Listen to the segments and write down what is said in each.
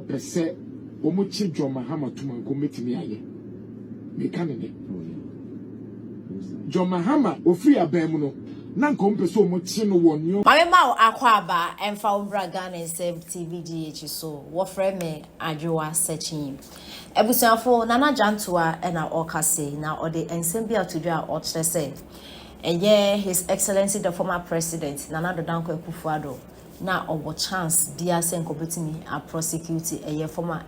Pese omuchi John Mahama tuma nkometimi aye. Me kanene. John Mahama ofri abem no na nkompe so omuchi no wonyo. Mame ma akwaba emfa obra Ghana TVGH so wo frɛ me Jantuah searching. Ebusuafo nana Jantuah na okase na ode ensem bia to do a okyere say eye His Excellency the former president Nana Akuffo na owo chance dia sen kobetimi a prosecute eye former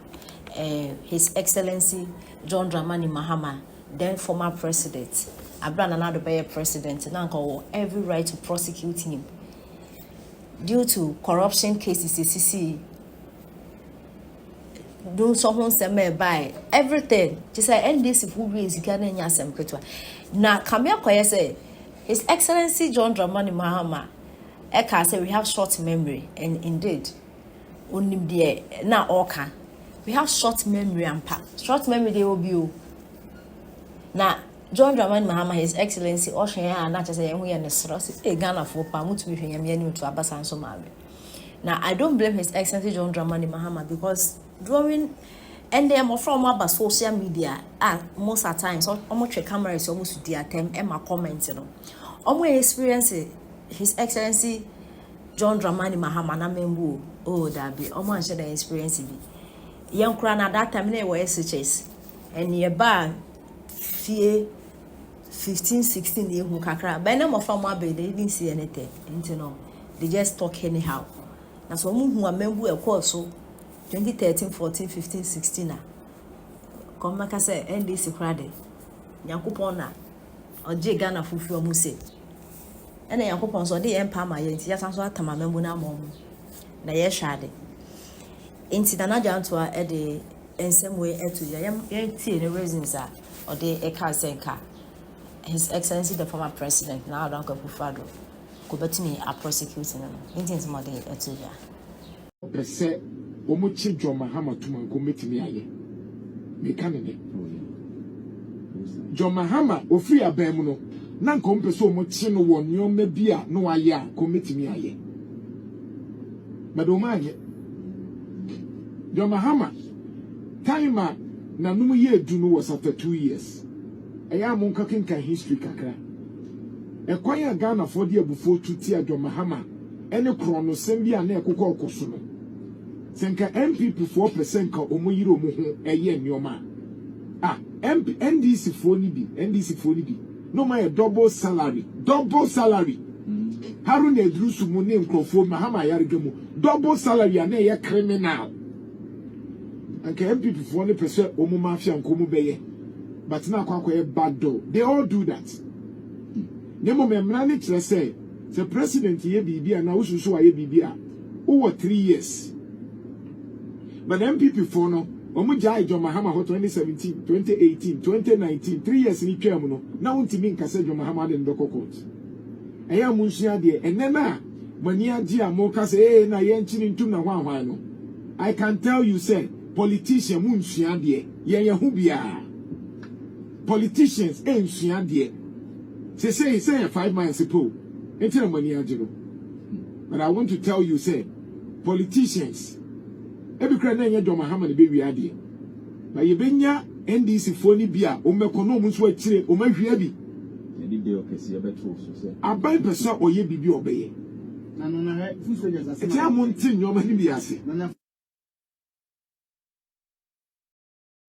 His Excellency John Dramani Mahama, then former president Abra Nana the president na nko every right to prosecute him due to corruption cases CC do someone send by everything just say NDC who raise Ghana nya sem ketwa na kamia koye say His Excellency John Dramani Mahama Eka say we have short memory, and indeed onim de na oka we have short memory and short memory they will be na John Dramani Mahama His Excellency Oshaya na say hu ye ne sro e Ghana for pa mutu bi hwenya me ni to abasa nso mawe. Now I don't blame His Excellency John Dramani Mahama because during NDM from our social media most at times almost check cameras almost the attempt and my comments experience His Excellency John Dramani Mahama na membu that be almost share the experience bi young kra na that time na we SHS and nearby fear 15-16 year who kakra by them from our they didn't see anything they just talk anyhow na so who are membu e call so 2013, 14, 15, 16 na come make say NDC krade Yakupon na oje Ghana fufu omu se ena Yakupon so de empa ma ye nti ya sanso atama membu na mom na ye hwade nti na Jantuah e de ensem we eto ya tie the reasons are or de e ka senka His Excellency the former president na Addo Akuffo ko betimi a prosecute no nti mo de eto ya Pese omuchi John Mahama tuma nkometimi aye. Me kanene. John Mahama ofri abem no na nkompe so omuchi no wonyo ma bia no aye a kometimi aye. Madoma aye. John Mahama time na num ye du no was after 2 years. Eya mon kakenka history kakra. Ekwanya Ghana for the abufo tuti a John Mahama ene krono sembia na ekokọ okoso no. Senka MPP 4% ka omoyiro mo ho eye nyoma NDC phone bi no my double salary Haruna Edrusu mu ne Kromfo Mahama yargemu double salary na ye criminal anka MPP 4% omo mafia nkomo beye but na akwa bad door they all do that nemo memra ne kire say the president ye bibia na ususu aye bibia over 3 years. But MPP for no, Omujai John Mahama 2017, 2018, 2019, 3 years in Piamuno. Now Timin Kase John Mahama and Doko Court. Aya Munsia de, and then when ya Gia Moka say, na yen chin to na one. I can tell you, say, politician Munsia de, ya hubia. Politicians ain't Sia de. Say 5 months ago. Enter money, but I want to tell you, say, politicians. Every cry na John Mahama the baby ade. Na ye benya NDC foni bia o mekono mu so akire o mahwia bi. Na di de okese beto so se. Aban pesa oye bibi obeye. Na no na fu so nya sase. Eti amonti nyoma ni bi ase.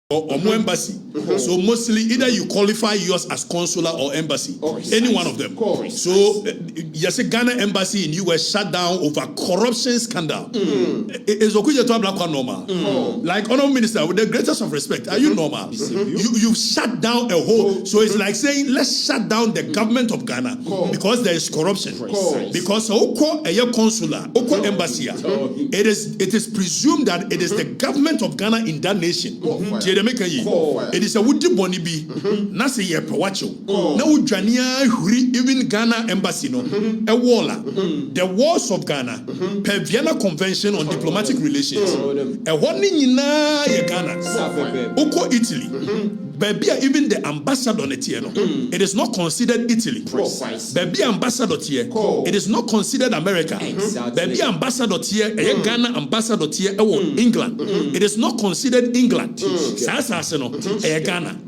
Or embassy. So mostly either you qualify yours as consular or embassy. Any one of them. So yes, a Ghana embassy in US shut down over corruption scandal. Is Okuja to black one normal? Like honorable minister, with the greatest of respect, are you normal? You shut down a whole. So it's like saying let's shut down the government of Ghana because there is corruption. Because Oko a consular, Oko embassy, it is presumed that it is the government of Ghana in that nation. It is a woody bonny be. Nasi ye pewacho. No Jania huri even Ghana embassy no. A walla. The walls of Ghana. Per Vienna Convention on Diplomatic Relations. A warning in Ghana. Oko Italy. Baby, even the ambassador on it, it is not considered Italy. Baby ambassador here, it is not considered America. Baby ambassador here, Ghana ambassador here, England. It is not considered England. Ghana.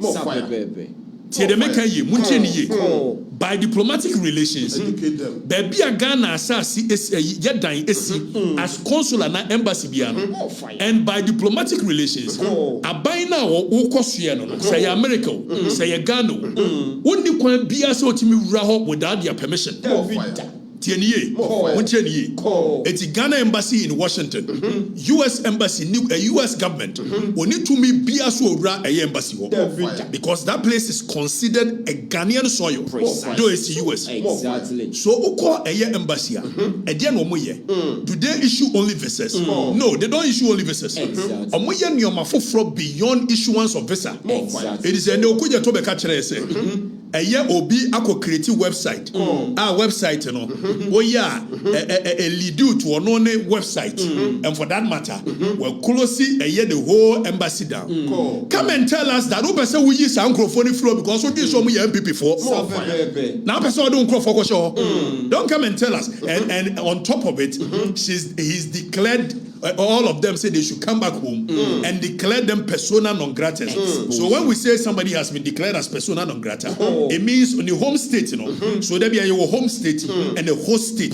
By diplomatic relations, baby a Ghana as consular na embassy biano, and by diplomatic relations, a bina or Ukosiano, say America, say Ghana, only can be as without their permission. It's Ghana embassy in Washington, US embassy, US government. We need to be a embassy because that place is considered a Ghanaian soil, though it's US. Exactly. So, Oko a embassy. Do they issue only visas? No, they don't issue only visas. Beyond issuance of visa. It is a Okuja Tobe Kachere say. A year obi ako create website. Website oh yeah, a lead you to an only website, and for that matter, we'll closely a year the whole embassy down. Come and tell us that person we use Kromfo flow because we did show me MP before. Now person don't Kromfo show. Don't come and tell us. And on top of it, he's declared. All of them say they should come back home and declare them persona non grata. So when we say somebody has been declared as persona non grata, it means on the home state, So there be a home state and a host state.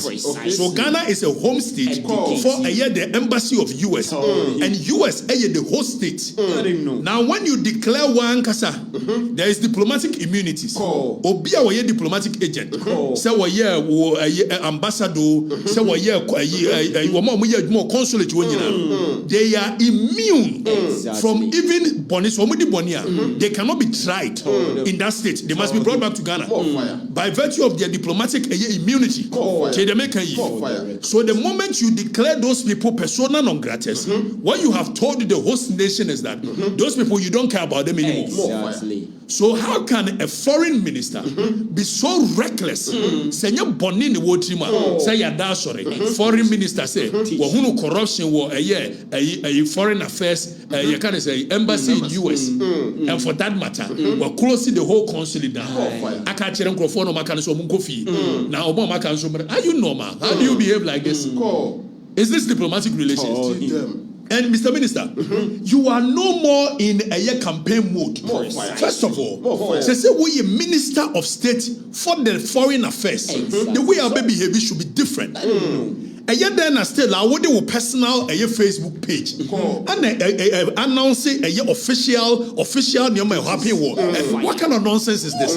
So Ghana is a home state for a year the embassy of US and US the host state. Now when you declare one kasa, there is diplomatic immunities. Obi a diplomatic agent. Say we ambassador. Say we more consulate. They are immune from even bonies. They cannot be tried in that state. They must be brought back to Ghana by virtue of their diplomatic immunity. So the moment you declare those people persona non gratis, what you have told the host nation is that those people you don't care about them anymore. Exactly. So how can a foreign minister be so reckless? Say you boni ni wotima. Say ya da sorry. Foreign minister say wahunu corruption wo a foreign affairs you can say embassy in US and for that matter we close the whole consulate down. Aka chere Kromfo no maka so mun kofi. Na obo maka so are you normal? How do you behave like this? Is this diplomatic relations? And Mr. Minister, you are no more in a campaign mode. First of all, say we a minister of state for the foreign affairs. The way our baby behavior should be different. Then still I would do personal Facebook page and announce a official happy war. What kind of nonsense is this?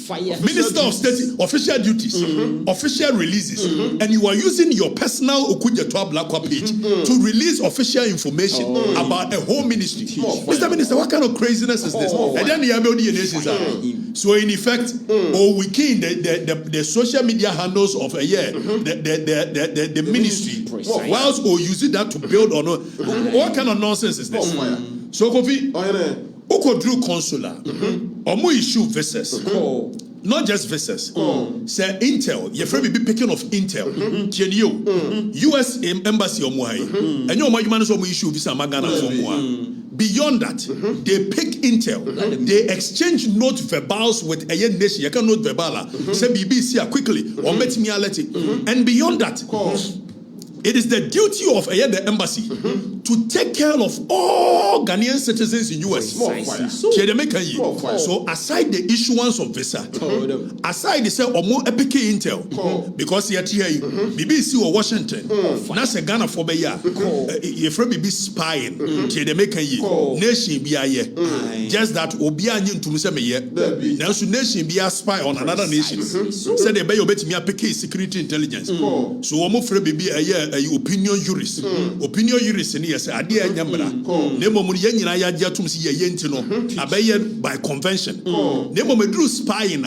Fire. Minister of State official duties, official releases, and you are using your personal Okujetwa Blakwa page to release official information about a whole ministry. Mr. Minister, what kind of craziness is this? And then the nations are. So in effect, we key the social media handles of a year, the ministry, whilst or using that to build on what kind of nonsense is this? So Kofi, Oko drew consular, Omo issue visas. Not just visas. Say Intel, your friend will be picking of Intel. US embassy or Muay. And your man is issue visa Magana for Mua. Beyond that, they pick Intel. They exchange note verbals with a nation. You can note verbal. Say BBC quickly or met me and beyond that, it is the duty of the embassy to take care of all Ghanaian citizens in US. So aside the issuance of visa, aside the say omo epic Intel, because here BBC or Washington, that's a Ghana for beya. If we be spying, nation be just that obia to say me now should nation be a spy on another nation. Say they be obet me epic security intelligence. So omo free be a opinion jurist. Opinion jurist in yes ade anya mra nemo mu ye nyina ya atum si ye yenti no abeye by convention nemo medru spying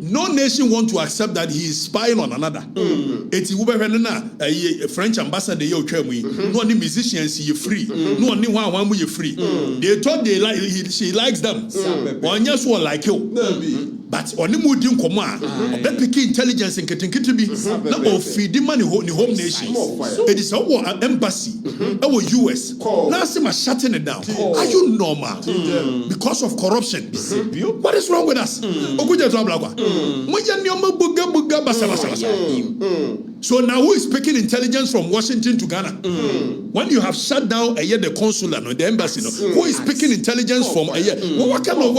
no nation want to accept that he is spying on another eti wo behwe na French ambassador ye otwa mu yi no ni musicians ye free no ni one mu ye free they thought they like she likes them one just one like you but oni mu di nkomo a obe pick intelligence nketenkete bi na o feed money ni home nation it is our embassy our US now see my shutting it down are you normal because of corruption what is wrong with us okuja to abla kwa mo je ni o buga basa so now who is picking intelligence from Washington to Ghana when you have shut down the consular no the embassy no who is picking intelligence from what kind of